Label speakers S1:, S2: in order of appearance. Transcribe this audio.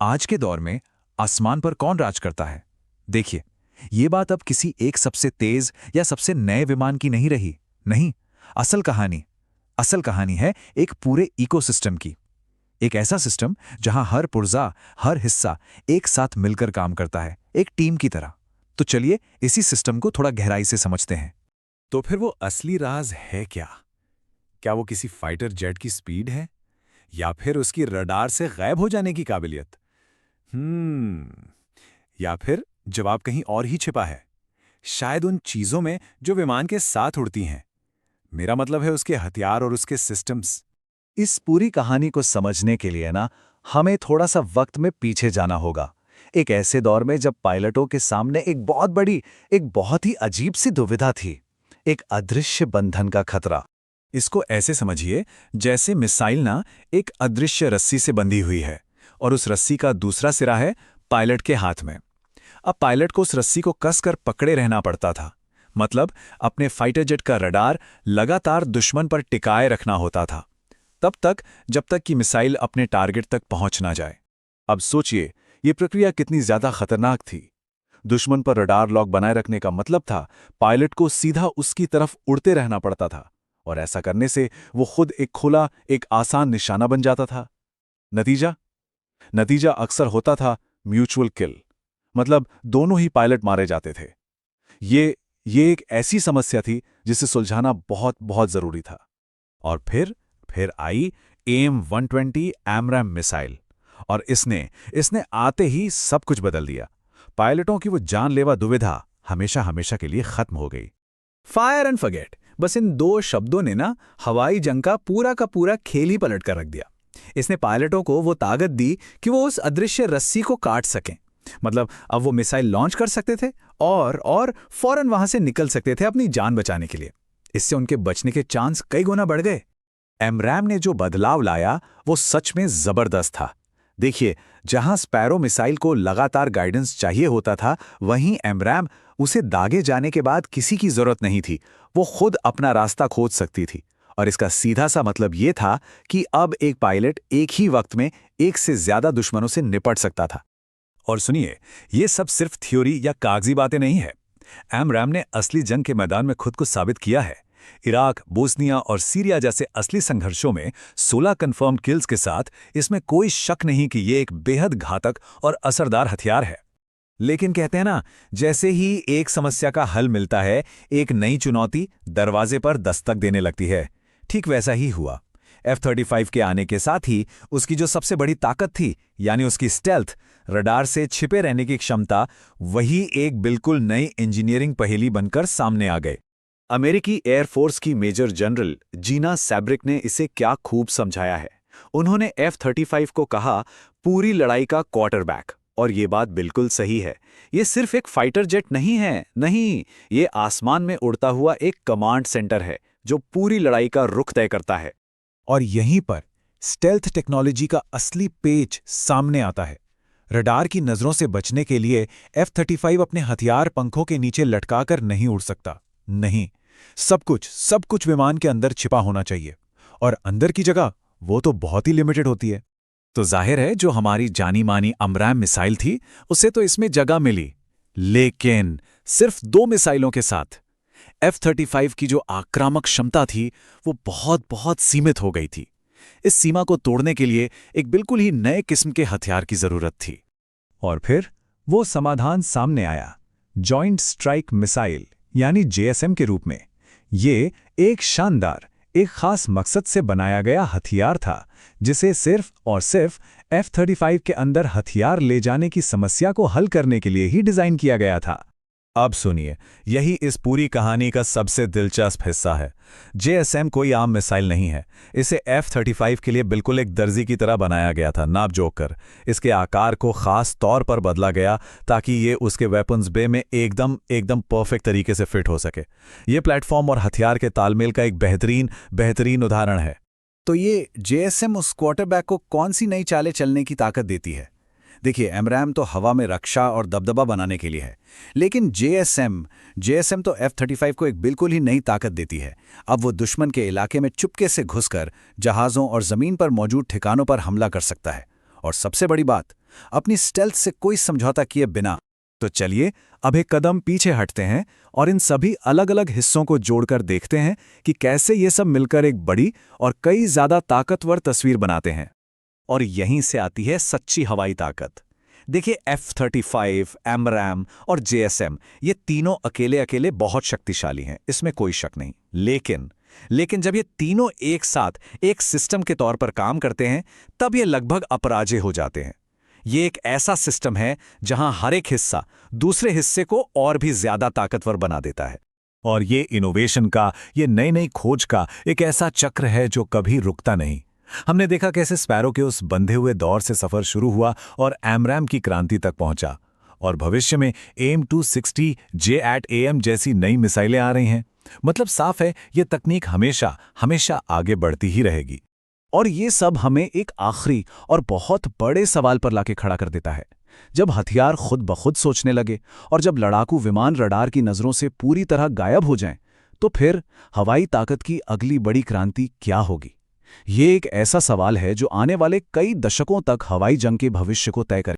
S1: आज के दौर में आसमान पर कौन राज करता है? देखिए, ये बात अब किसी एक सबसे तेज या सबसे नए विमान की नहीं रही। नहीं, असल कहानी असल कहानी है एक पूरे इकोसिस्टम की। एक ऐसा सिस्टम जहां हर पुर्जा, हर हिस्सा एक साथ मिलकर काम करता है, एक टीम की तरह। तो चलिए इसी सिस्टम को थोड़ा गहराई से समझते हैं।
S2: तो फिर वो असली राज है क्या? क्या वो किसी फाइटर जेट की स्पीड है, या फिर उसकी रडार से गायब हो जाने की काबिलियत? या फिर जवाब कहीं और ही छिपा है, शायद उन चीजों में जो विमान के साथ उड़ती हैं। मेरा मतलब है उसके हथियार और उसके सिस्टम्स।
S3: इस पूरी कहानी को समझने के लिए ना हमें थोड़ा सा वक्त में पीछे जाना होगा। एक ऐसे दौर में जब पायलटों के सामने एक बहुत ही अजीब सी दुविधा थी। एक अदृश्य बंधन का खतरा।
S2: इसको ऐसे समझिए, जैसे मिसाइल ना एक अदृश्य रस्सी से बंधी हुई है, और उस रस्सी का दूसरा सिरा है पायलट के हाथ में। अब पायलट को उस रस्सी को कसकर पकड़े रहना पड़ता था। मतलब अपने फाइटर जेट का रडार लगातार दुश्मन पर टिकाए रखना होता था, तब तक जब तक कि मिसाइल अपने टारगेट तक पहुंच ना जाए। अब सोचिए, ये प्रक्रिया कितनी ज्यादा खतरनाक थी। दुश्मन पर रडार लॉक बनाए रखने का मतलब था पायलट को सीधा उसकी तरफ उड़ते रहना पड़ता था, और ऐसा करने से वो खुद एक आसान निशाना बन जाता था। नतीजा नतीजा अक्सर होता था म्यूचुअल किल। मतलब दोनों ही पायलट मारे जाते थे। ये एक ऐसी समस्या थी जिसे सुलझाना बहुत बहुत जरूरी था। और फिर आई AIM-120 AMRAAM मिसाइल, और इसने आते ही सब कुछ बदल दिया। पायलटों की वो जानलेवा दुविधा हमेशा हमेशा के लिए खत्म हो गई।
S4: फायर एंड फॉरगेट, बस इन दो शब्दों ने ना हवाई जंग का पूरा खेल ही पलट कर रख दिया। इसने पायलटों को वो ताकत दी कि वो उस अदृश्य रस्सी को काट सकें। मतलब अब वो मिसाइल लॉन्च कर सकते थे और फौरन वहां से निकल सकते थे अपनी जान बचाने के लिए। इससे उनके बचने के चांस कई गुना बढ़ गए।
S2: एमरैम ने जो बदलाव लाया वो सच में जबरदस्त था। देखिए, जहां स्पैरो मिसाइल को लगातार गाइडेंस चाहिए होता था, वहीं एमरैम उसे दागे जाने के बाद किसी की जरूरत नहीं थी। वो खुद अपना रास्ता खोज सकती थी। और इसका सीधा सा मतलब ये था कि अब एक पायलट एक ही वक्त में एक से ज्यादा दुश्मनों से निपट सकता था। और सुनिए, ये सब सिर्फ थ्योरी या कागजी बातें नहीं है। एमरैम ने असली जंग के मैदान में खुद को साबित किया है। इराक, बोस्निया और सीरिया जैसे असली संघर्षों में 16 कंफर्म्ड किल्स के साथ इसमें कोई शक नहीं कि ये एक बेहद घातक और असरदार हथियार है। लेकिन कहते हैं ना, जैसे ही एक समस्या का हल मिलता है, एक नई चुनौती दरवाजे पर दस्तक देने लगती है। ठीक वैसा ही हुआ। F-35 के आने के साथ ही उसकी जो सबसे बड़ी ताकत थी, यानी उसकी स्टेल्थ, रडार से छिपे रहने की क्षमता, वही एक बिल्कुल नई इंजीनियरिंग पहेली बनकर सामने आ गए। अमेरिकी एयरफोर्स की मेजर जनरल जीना सैब्रिक ने इसे क्या खूब समझाया है। उन्होंने F-35 को कहा पूरी लड़ाई का क्वार्टरबैक। और ये बात बिल्कुल सही है। ये सिर्फ एक फाइटर जेट नहीं है, नहीं, ये आसमान में उड़ता हुआ एक कमांड सेंटर है जो पूरी लड़ाई का रुख तय करता है।
S1: और यहीं पर स्टेल्थ टेक्नोलॉजी का असली पेच सामने आता है। रडार की नजरों से बचने के लिए F-35 अपने हथियार पंखों के नीचे लटकाकर नहीं उड़ सकता। नहीं, सब कुछ विमान के अंदर छिपा होना चाहिए। और अंदर की जगह वो तो बहुत ही लिमिटेड होती है।
S2: तो जाहिर है, जो हमारी जानी मानी AMRAAM मिसाइल थी, उसे तो इसमें जगह मिली, लेकिन सिर्फ 2 मिसाइलों के साथ। F-35 की जो आक्रामक क्षमता थी, वो बहुत बहुत सीमित हो गई थी। इस सीमा को तोड़ने के लिए एक बिल्कुल ही नए किस्म के हथियार की जरूरत थी।
S1: और फिर वो समाधान सामने आया, जॉइंट स्ट्राइक मिसाइल यानी JSM के रूप में। ये एक शानदार, एक खास मकसद से बनाया गया हथियार था, जिसे सिर्फ और सिर्फ F-35 के अंदर हथियार ले जाने की समस्या को हल करने के लिए ही डिजाइन किया गया था।
S2: अब सुनिए, यही इस पूरी कहानी का सबसे दिलचस्प हिस्सा है। JSM कोई आम मिसाइल नहीं है। इसे F-35 के लिए बिल्कुल एक दर्जी की तरह बनाया गया था, नाप जोख कर। इसके आकार को खास तौर पर बदला गया ताकि ये उसके वेपन्स बे में एकदम परफेक्ट तरीके से फिट हो सके। ये प्लेटफॉर्म और हथियार के तालमेल का एक बेहतरीन उदाहरण है।
S4: तो ये JSM उस क्वार्टरबैक को कौन सी नई चालें चलने की ताकत देती है? देखिए, एमरैम तो हवा में रक्षा और दबदबा बनाने के लिए है, लेकिन JSM तो F-35 को एक बिल्कुल ही नई ताकत देती है। अब वो दुश्मन के इलाके में चुपके से घुसकर जहाज़ों और ज़मीन पर मौजूद ठिकानों पर हमला कर सकता है। और सबसे बड़ी बात,
S2: अपनी स्टेल्थ से कोई समझौता किए बिना। तो चलिए अब एक कदम पीछे हटते हैं और इन सभी अलग अलग हिस्सों को जोड़कर देखते हैं कि कैसे ये सब मिलकर एक बड़ी और कई ज्यादा ताकतवर तस्वीर बनाते हैं। और यहीं से आती है सच्ची हवाई ताकत। देखिए F-35, AMRAAM और JSM ये तीनों अकेले अकेले बहुत शक्तिशाली हैं, इसमें कोई शक नहीं। लेकिन जब ये तीनों एक साथ एक सिस्टम के तौर पर काम करते हैं तब ये लगभग अपराजेय हो जाते हैं। ये एक ऐसा सिस्टम है जहां हर एक हिस्सा दूसरे हिस्से को और भी ज्यादा ताकतवर बना देता है।
S3: और ये इनोवेशन का, ये नई नई खोज का एक ऐसा चक्र है जो कभी रुकता नहीं। हमने देखा कैसे स्पैरो के उस बंधे हुए दौर से सफर शुरू हुआ और AMRAAM की क्रांति तक पहुंचा, और भविष्य में AIM-260 JATAM जैसी नई मिसाइलें आ रही हैं। मतलब साफ है, ये तकनीक हमेशा हमेशा आगे बढ़ती ही रहेगी।
S2: और ये सब हमें एक आखिरी और बहुत बड़े सवाल पर लाके खड़ा कर देता है। जब हथियार खुद ब खुद सोचने लगे और जब लड़ाकू विमान रडार की नजरों से पूरी तरह गायब हो जाएं, तो फिर हवाई ताकत की अगली बड़ी क्रांति क्या होगी? ये एक ऐसा सवाल है जो आने वाले कई दशकों तक हवाई जंग के भविष्य को तय करेगा।